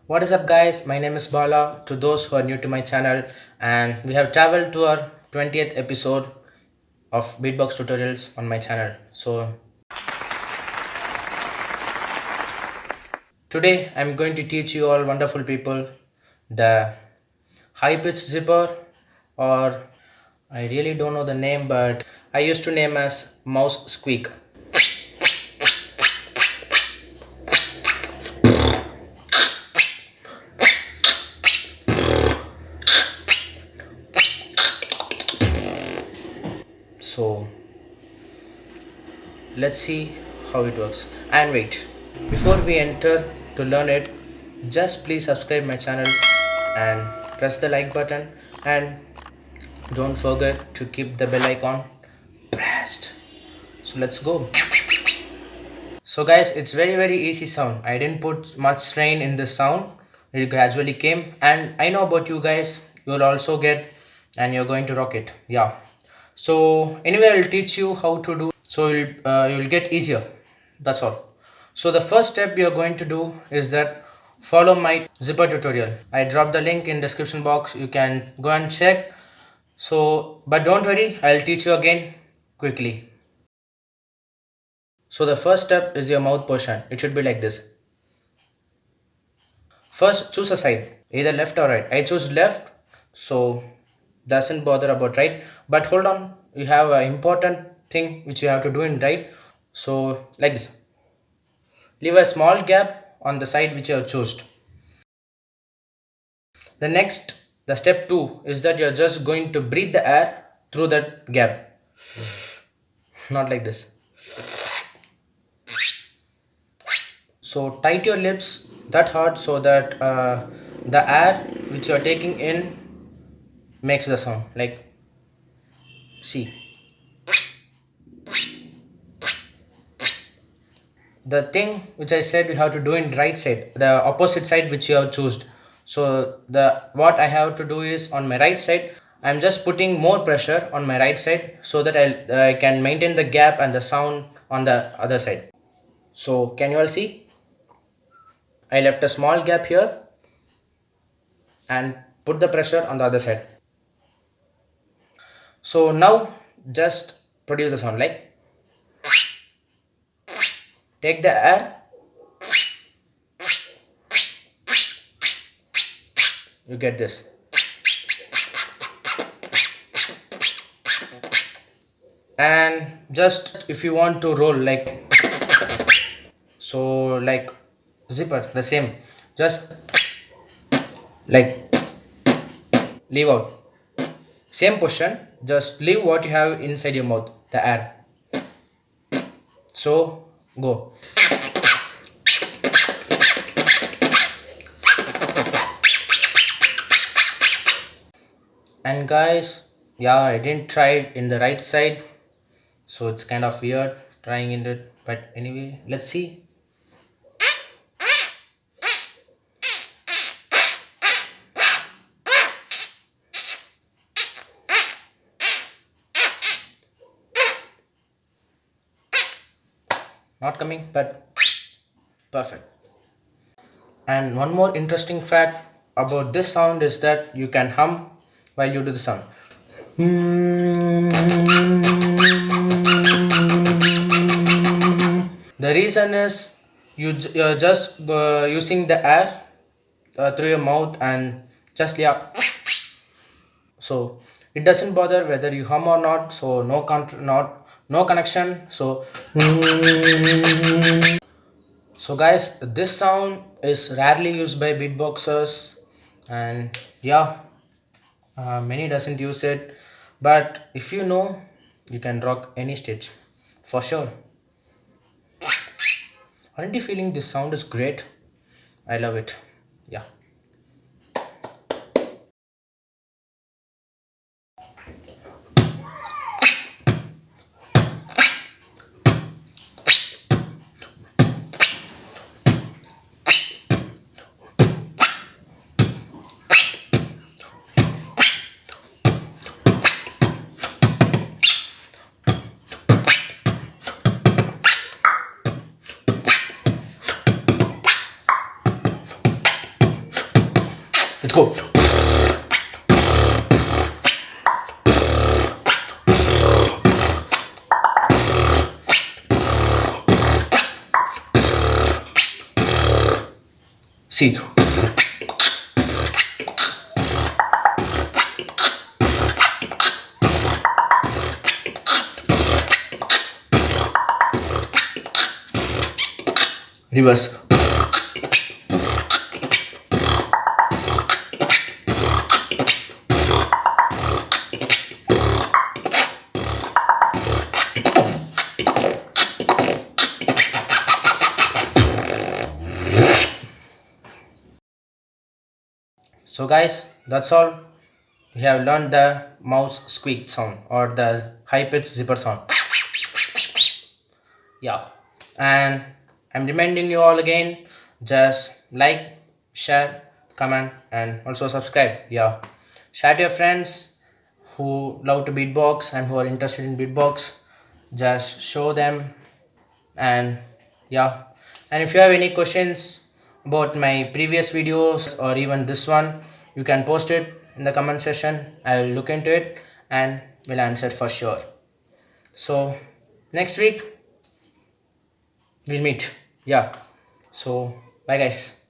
What is up, guys? My name is Bala. To those who are new to my channel, and we have traveled to our 20th episode of Beatbox tutorials on my channel. So, today I'm going to teach you all wonderful people the high pitch zipper, or I really don't know the name, but I used to name as mouse squeak. So, let's see how it works. And wait, before we enter to learn it, just please subscribe my channel and press the like button, and don't forget to keep the bell icon pressed. So let's go. So guys, it's very easy sound. I didn't put much strain in this sound. It gradually came, and I know about you guys, you'll also get, and you're going to rock it. Yeah. So anyway, I'll teach you how to do, so you'll get easier. That's all. So the first step you're going to do is that follow my zipper tutorial. I dropped the link in description box. You can go and check. So but don't worry, I'll teach you again quickly. So the first step is your mouth portion. It should be like this. First, choose a side, either left or right. I choose left, so doesn't bother about right. But hold on, you have an important thing which you have to do in right. So like this, leave a small gap on the side which you have chosen. The step two is that you're just going to breathe the air through that gap, not like this. So tight your lips that hard so that the air which you are taking in makes the sound. Like, see, the thing which I said you have to do in right side, the opposite side which you have chosen. So the what I have to do is on my right side, I'm just putting more pressure on my right side so that I can maintain the gap and the sound on the other side. So can you all see? I left a small gap here and put the pressure on the other side. So now just produce the sound like, take the air, you get this. And just if you want to roll like, so like zipper, the same, just like leave out, same position, just leave what you have inside your mouth, the air. So go. And guys, yeah, I didn't try it in the right side, so it's kind of weird trying in it, but anyway, let's see. Not coming, but perfect. And one more interesting fact about this sound is that you can hum while you do the sound. The reason is you're just using the air through your mouth and just, yeah. So it doesn't bother whether you hum or not. So no connection. So guys, this sound is rarely used by beatboxers, and yeah, many doesn't use it. But if you know, you can rock any stage for sure. Aren't you feeling this sound is great? I love it. Yeah. Go. See. Reverse. So guys, that's all. We have learned the mouse squeak sound or the high pitched zipper sound. Yeah, and I'm reminding you all again, just like, share, comment, and also subscribe. Yeah, share to your friends who love to beatbox and who are interested in beatbox. Just show them. And yeah, and if you have any questions about my previous videos or even this one, you can post it in the comment section. I will look into it and will answer for sure. So next week we'll meet. Yeah, so bye guys.